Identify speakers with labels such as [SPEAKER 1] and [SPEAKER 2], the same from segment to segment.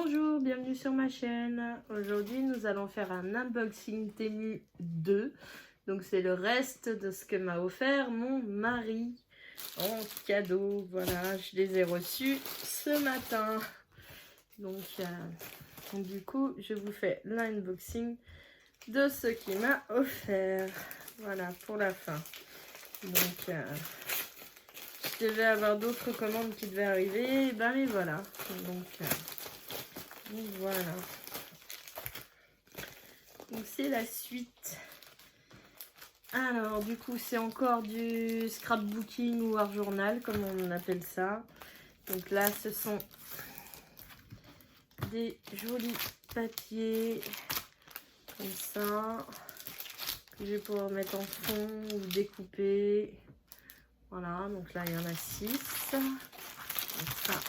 [SPEAKER 1] Bonjour, bienvenue sur ma chaîne. Aujourd'hui, nous allons faire un unboxing Temu 2. Donc, c'est le reste de ce que m'a offert mon mari en cadeau. Voilà, je les ai reçus ce matin. Donc, du coup, je vous fais l'unboxing de ce qu'il m'a offert. Voilà, pour la fin. Donc, je devais avoir d'autres commandes qui devaient arriver. Et ben, les voilà. Donc voilà. Donc c'est la suite. Alors du coup c'est encore du scrapbooking ou art journal comme on appelle ça. Donc là ce sont des jolis papiers comme ça que je vais pouvoir mettre en fond ou découper. Voilà, donc là il y en a 6. Donc ça,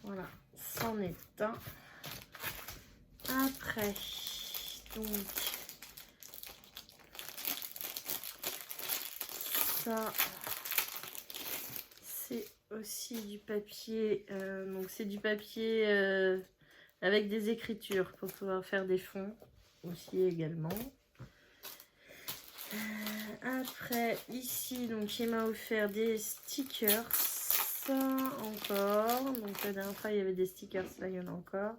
[SPEAKER 1] voilà, c'en est un. Après, donc ça, c'est aussi du papier. Donc c'est du papier avec des écritures pour pouvoir faire des fonds aussi également. Après, ici, donc il m'a offert des stickers. Encore. Donc la dernière fois il y avait des stickers, là il y en a encore.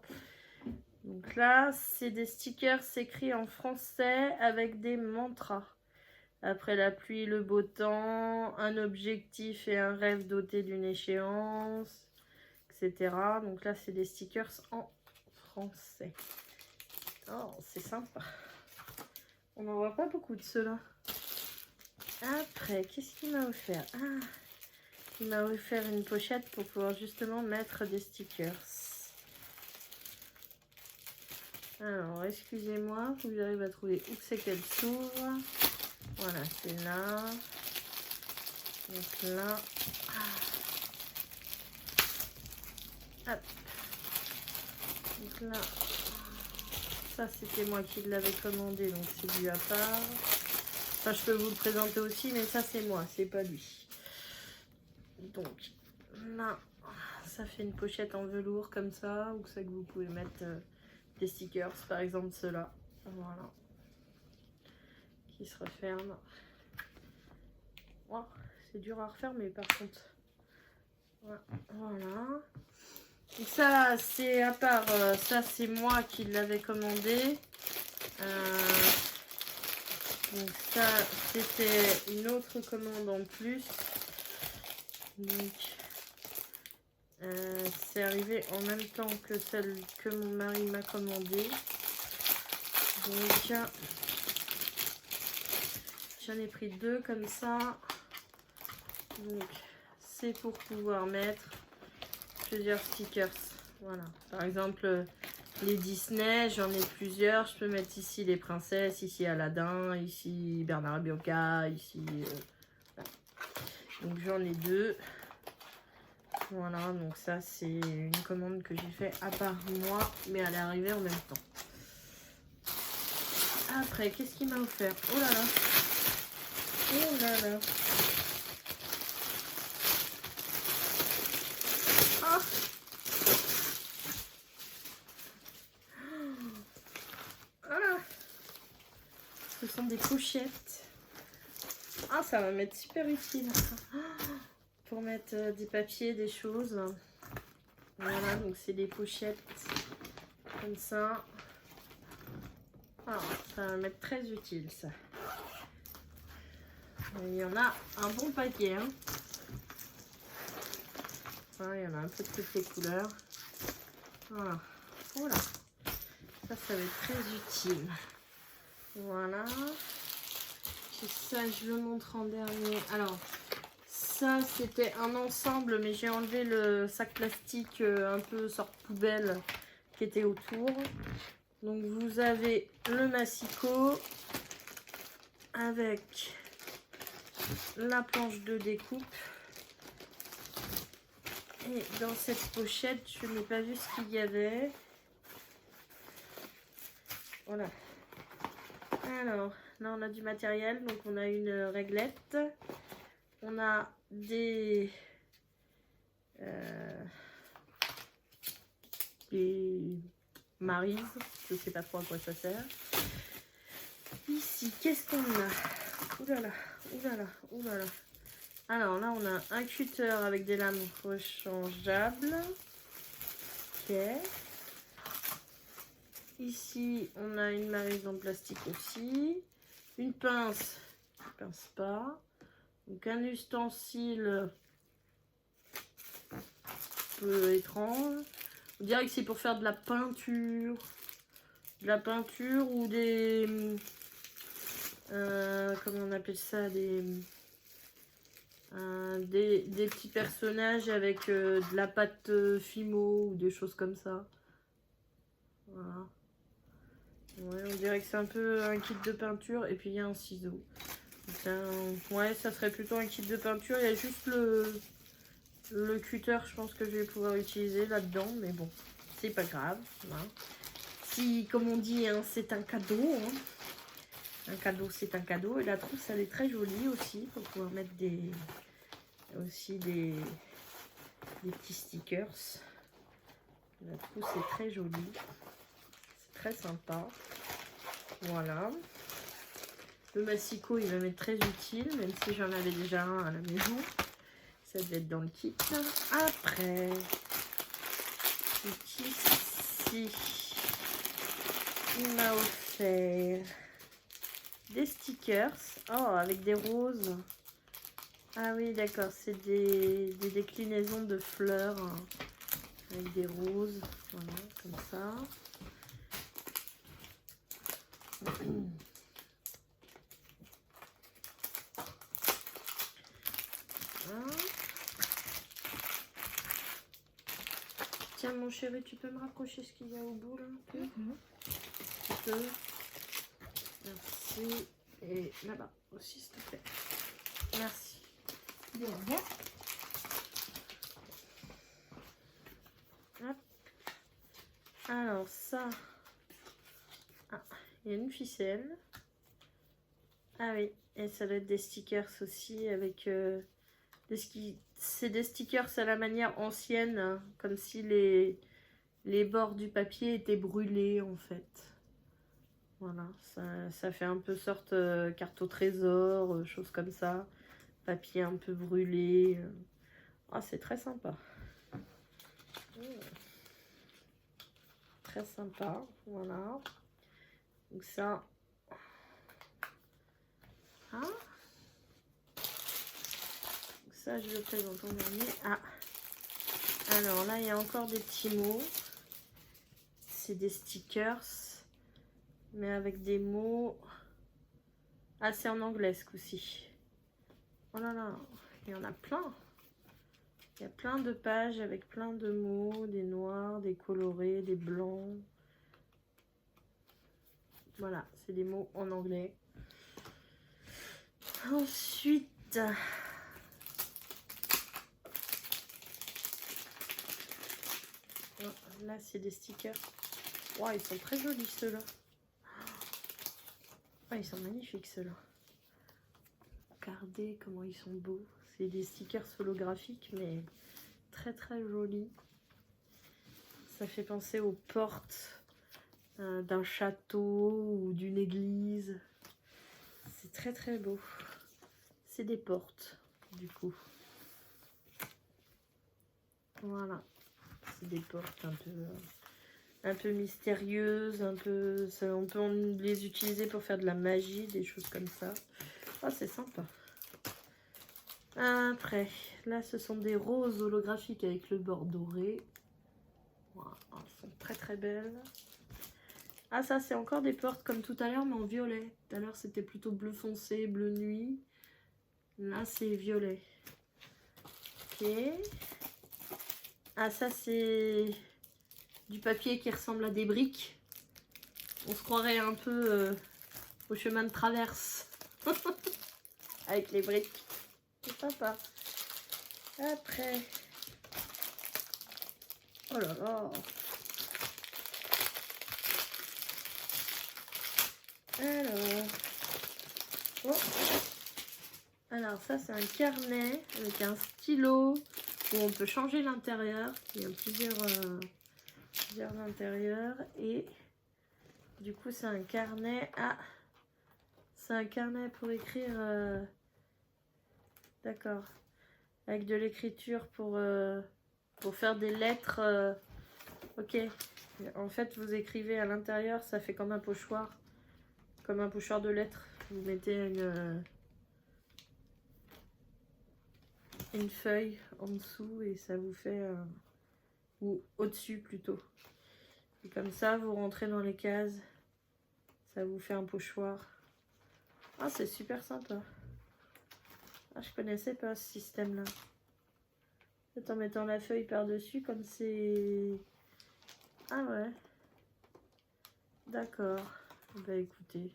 [SPEAKER 1] Donc là, c'est des stickers écrits en français avec des mantras. Après la pluie, le beau temps, un objectif et un rêve doté d'une échéance, etc. Donc là, c'est des stickers en français. Oh, c'est sympa. On n'en voit pas beaucoup de ceux-là. Après, qu'est-ce qu'il m'a offert? Ah, il m'a offert une pochette pour pouvoir justement mettre des stickers. Alors, excusez-moi, faut que j'arrive à trouver où c'est qu'elle s'ouvre. Voilà, c'est là. Donc là. Hop. Donc là. Ça, c'était moi qui l'avais commandé, donc c'est dû à part. Enfin, je peux vous le présenter aussi, mais ça, c'est moi, c'est pas lui. Donc là, ça fait une pochette en velours comme ça, ou ça que vous pouvez mettre des stickers, par exemple ceux-là. Voilà. Qui se referme. Oh, c'est dur à refermer par contre. Voilà. Et ça, c'est à part, ça c'est moi qui l'avais commandé. Donc ça, c'était une autre commande en plus. Donc, c'est arrivé en même temps que celle que mon mari m'a commandée. Donc, j'en ai pris deux comme ça. Donc, c'est pour pouvoir mettre plusieurs stickers. Voilà. Par exemple, les Disney, j'en ai plusieurs. Je peux mettre ici les princesses, ici Aladdin, ici Bernard et Bianca, ici... voilà. Donc, j'en ai deux. Voilà, donc ça, c'est une commande que j'ai fait à part moi, mais elle est arrivée en même temps. Après, qu'est-ce qu'il m'a offert? Oh là là! Oh là là! Ah! Voilà! Ce sont des pochettes. Ah, ça va m'être super utile. Pour mettre des papiers, des choses. Voilà, donc c'est des pochettes comme ça. Alors, ça va m'être très utile ça. Il y en a un bon paquet. Hein. Voilà, il y en a un peu de toutes les couleurs. Voilà. Voilà. Ça va être très utile. Voilà. Et ça, je le montre en dernier. Alors, ça, c'était un ensemble, mais j'ai enlevé le sac plastique un peu sorte poubelle qui était autour. Donc, vous avez le massicot avec la planche de découpe. Et dans cette pochette, je n'ai pas vu ce qu'il y avait. Voilà. Alors, là, on a du matériel. Donc, on a une réglette. On a des des Maryse. Je sais pas trop à quoi ça sert. Ici, qu'est-ce qu'on a? Oulala, oulala, oulala. Alors là, on a un cutter avec des lames rechangeables. Ok. Ici, on a une Maryse en plastique aussi. Une pince. Pince pas. Donc un ustensile un peu étrange. On dirait que c'est pour faire de la peinture. De la peinture ou des... comment on appelle ça, des petits personnages avec de la pâte Fimo ou des choses comme ça. Voilà. Ouais, on dirait que c'est un peu un kit de peinture. Et puis il y a un ciseau. Ouais, ça serait plutôt un kit de peinture. Il y a juste le cutter, je pense que je vais pouvoir utiliser là-dedans. Mais bon, c'est pas grave. Hein. Si, comme on dit, hein, c'est un cadeau. Hein. Un cadeau, c'est un cadeau. Et la trousse, elle est très jolie aussi. Pour pouvoir mettre des petits stickers. La trousse est très jolie. C'est très sympa. Voilà. Le massicot, il va m'être très utile, même si j'en avais déjà un à la maison. Ça devait être dans le kit. Après, ici, il m'a offert des stickers. Oh, avec des roses. Ah oui, d'accord, c'est des déclinaisons de fleurs hein, avec des roses. Voilà, comme ça. Tiens mon chéri, tu peux me rapprocher ce qu'il y a au bout là un peu Tu peux. Merci. Et là-bas aussi s'il te plaît. Merci.
[SPEAKER 2] De rien.
[SPEAKER 1] Hop. Alors ça. Ah, il y a une ficelle. Ah oui, et ça doit être des stickers aussi avec c'est des stickers à la manière ancienne, hein, comme si les bords du papier étaient brûlés en fait. Voilà, ça fait un peu sorte carte au trésor, choses comme ça. Papier un peu brûlé. Ah, c'est très sympa. Très sympa, voilà. Donc ça... Ah. Ça, je le présente en dernier. Ah, alors là, il y a encore des petits mots. C'est des stickers, mais avec des mots. Ah, c'est en anglais ce coup-ci. Oh là là, il y en a plein. Il y a plein de pages avec plein de mots, des noirs, des colorés, des blancs. Voilà, c'est des mots en anglais. Ensuite... Là, c'est des stickers. Wow, ils sont très jolis ceux-là. Ah, ils sont magnifiques ceux-là. Regardez comment ils sont beaux. C'est des stickers holographiques, mais très très jolis. Ça fait penser aux portes d'un château ou d'une église. C'est très très beau. C'est des portes, du coup. Voilà. C'est des portes un peu mystérieuses, un peu... on peut les utiliser pour faire de la magie, des choses comme ça. Oh, c'est sympa. Après, là, ce sont des roses holographiques avec le bord doré. Voilà, elles sont très très belles. Ah, ça, c'est encore des portes comme tout à l'heure, mais en violet. Tout à l'heure, c'était plutôt bleu foncé, bleu nuit. Là, c'est violet. Ok. Ah, ça, c'est du papier qui ressemble à des briques. On se croirait un peu au chemin de traverse. Avec les briques. C'est sympa. Après. Oh là là. Alors. Oh. Alors ça c'est un carnet avec un stylo où on peut changer l'intérieur. Il y a vers l'intérieur. Et du coup, c'est un carnet. Ah, c'est un carnet pour écrire. D'accord. Avec de l'écriture pour faire des lettres. Ok. En fait, vous écrivez à l'intérieur, ça fait comme un pochoir. Comme un pochoir de lettres. Vous mettez une feuille en dessous et ça vous fait... ou au-dessus plutôt. Et comme ça, vous rentrez dans les cases. Ça vous fait un pochoir. Ah, c'est super sympa. Ah, je connaissais pas ce système-là. En mettant la feuille par-dessus, comme c'est... Ah ouais. D'accord. Bah écoutez,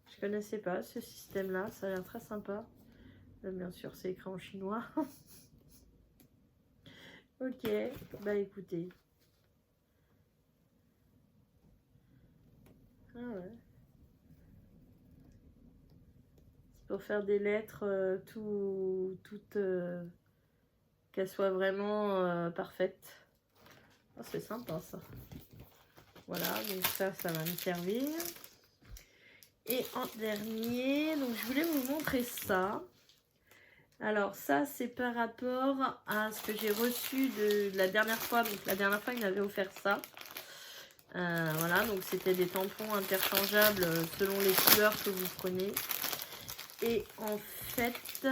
[SPEAKER 1] je connaissais pas ce système-là. Ça a l'air très sympa. Bien sûr, c'est écrit en chinois. Ok. Bah écoutez. Ah ouais. C'est pour faire des lettres toutes... qu'elles soient vraiment parfaites. Oh, c'est sympa ça. Voilà, donc ça va me servir. Et en dernier, donc je voulais vous montrer ça. Alors ça, c'est par rapport à ce que j'ai reçu de la dernière fois. Donc la dernière fois, il m'avait offert ça. Voilà, donc c'était des tampons interchangeables selon les couleurs que vous prenez. Et en fait,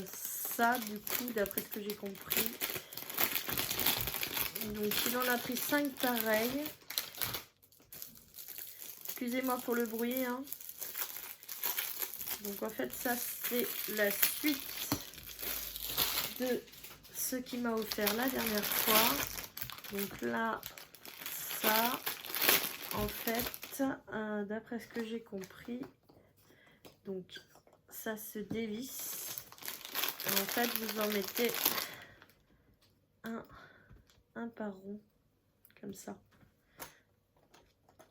[SPEAKER 1] ça, du coup, d'après ce que j'ai compris, donc il en a pris 5 pareils. Excusez-moi pour le bruit, hein. Donc en fait, ça, c'est la suite de ce qu'il m'a offert la dernière fois. Donc là, ça, en fait, d'après ce que j'ai compris, donc ça se dévisse. Et en fait, vous en mettez un par rond, comme ça.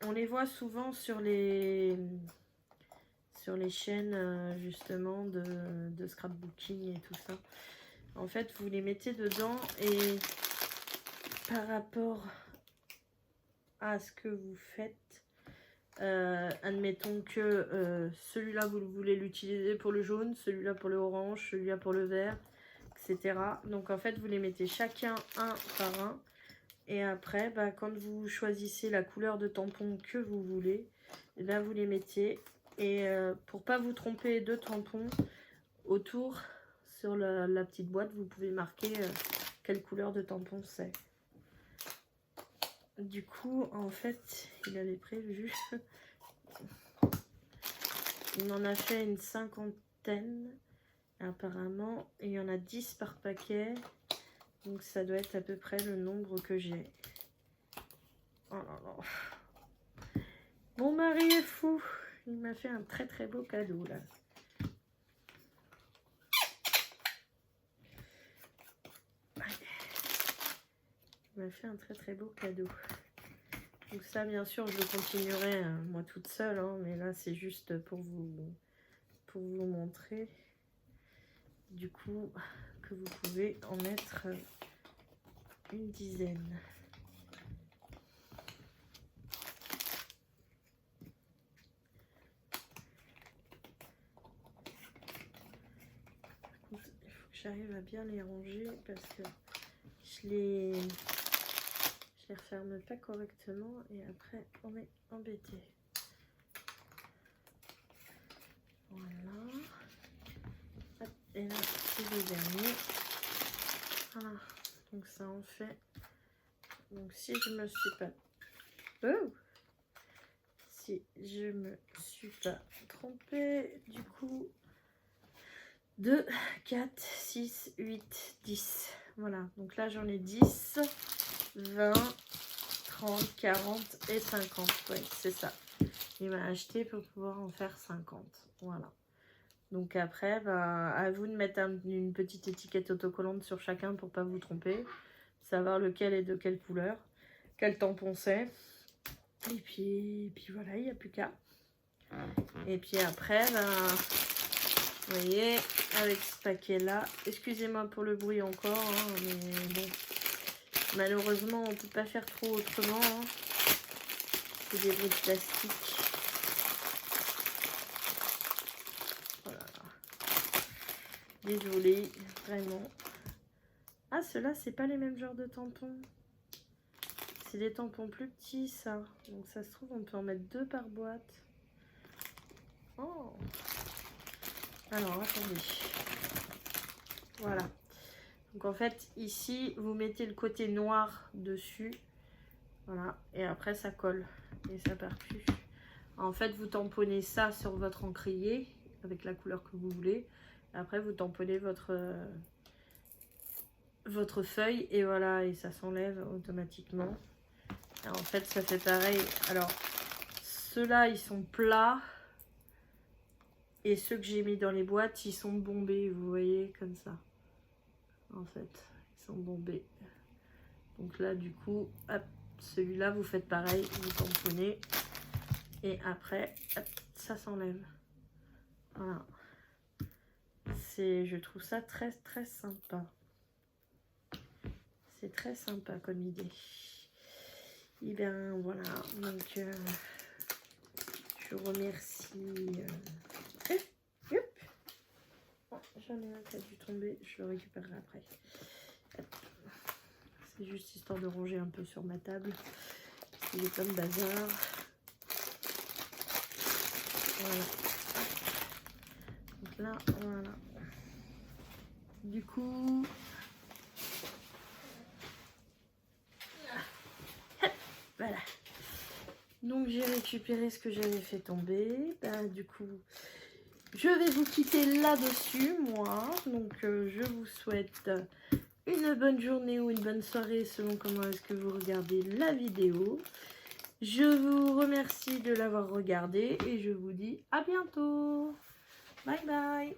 [SPEAKER 1] On les voit souvent sur les chaînes justement de scrapbooking et tout ça. En fait, vous les mettez dedans et par rapport à ce que vous faites, admettons que celui-là vous voulez l'utiliser pour le jaune, celui-là pour le orange, celui-là pour le vert, etc. Donc en fait, vous les mettez chacun un par un. Et après, bah, quand vous choisissez la couleur de tampon que vous voulez, et là vous les mettez. Et pour pas vous tromper de tampons, autour sur la petite boîte, vous pouvez marquer quelle couleur de tampon c'est. Du coup, en fait, il avait prévu. Il m'en a fait une 50aine. Apparemment, il y en a 10 par paquet. Donc ça doit être à peu près le nombre que j'ai. Oh là là. Mon mari est fou. Il m'a fait un très très beau cadeau là. Il m'a fait un très très beau cadeau. Donc ça, bien sûr, je le continuerai moi toute seule, hein, mais là c'est juste pour vous montrer. Du coup, que vous pouvez en mettre une dizaine. Il faut que j'arrive à bien les ranger parce que je les referme pas correctement et après on est embêté. Voilà. Hop, et là c'est le dernier. Voilà. Donc ça en fait. Donc si je me suis pas... Oh, si je me suis pas trompée, du coup 2, 4, 6, 8, 10. Voilà, donc là j'en ai 10, 20, 30, 40 et 50. Oui, c'est ça. Il m'a acheté pour pouvoir en faire 50. Voilà. Donc après, bah, à vous de mettre une petite étiquette autocollante sur chacun pour pas vous tromper. Savoir lequel est de quelle couleur, quel tampon c'est. Et puis voilà, il n'y a plus qu'à. Et puis après, ben, vous voyez, avec ce paquet là, excusez-moi pour le bruit encore, hein, mais bon, Malheureusement, on peut pas faire trop autrement. Hein. C'est des bouts de plastique. Voilà. Désolée, vraiment. Ah, ceux-là, c'est pas les mêmes genres de tampons. C'est des tampons plus petits, ça. Donc ça se trouve, on peut en mettre 2 par boîte. Oh. Alors, attendez. Voilà. Donc en fait, ici, vous mettez le côté noir dessus. Voilà. Et après, ça colle. Et ça perd plus. En fait, vous tamponnez ça sur votre encrier avec la couleur que vous voulez. Et après, vous tamponnez votre feuille. Et voilà, et ça s'enlève automatiquement. Et en fait, ça fait pareil. Alors, ceux-là, ils sont plats. Et ceux que j'ai mis dans les boîtes, ils sont bombés. Vous voyez, comme ça. En fait, ils sont bombés. Donc là, du coup, hop, celui-là, vous faites pareil. Vous tamponnez. Et après, hop, ça s'enlève. Voilà. Je trouve ça très, très sympa. C'est très sympa comme idée. Et bien, voilà. Donc, je remercie... Oh, j'en ai un qui a dû tomber. Je le récupérerai après. C'est juste histoire de ranger un peu sur ma table. Il est comme bazar. Voilà. Donc là, voilà. Du coup... Voilà. Donc j'ai récupéré ce que j'avais fait tomber. Ben, du coup, je vais vous quitter là-dessus, moi. Donc je vous souhaite une bonne journée ou une bonne soirée selon comment est-ce que vous regardez la vidéo. Je vous remercie de l'avoir regardé et je vous dis à bientôt. Bye bye.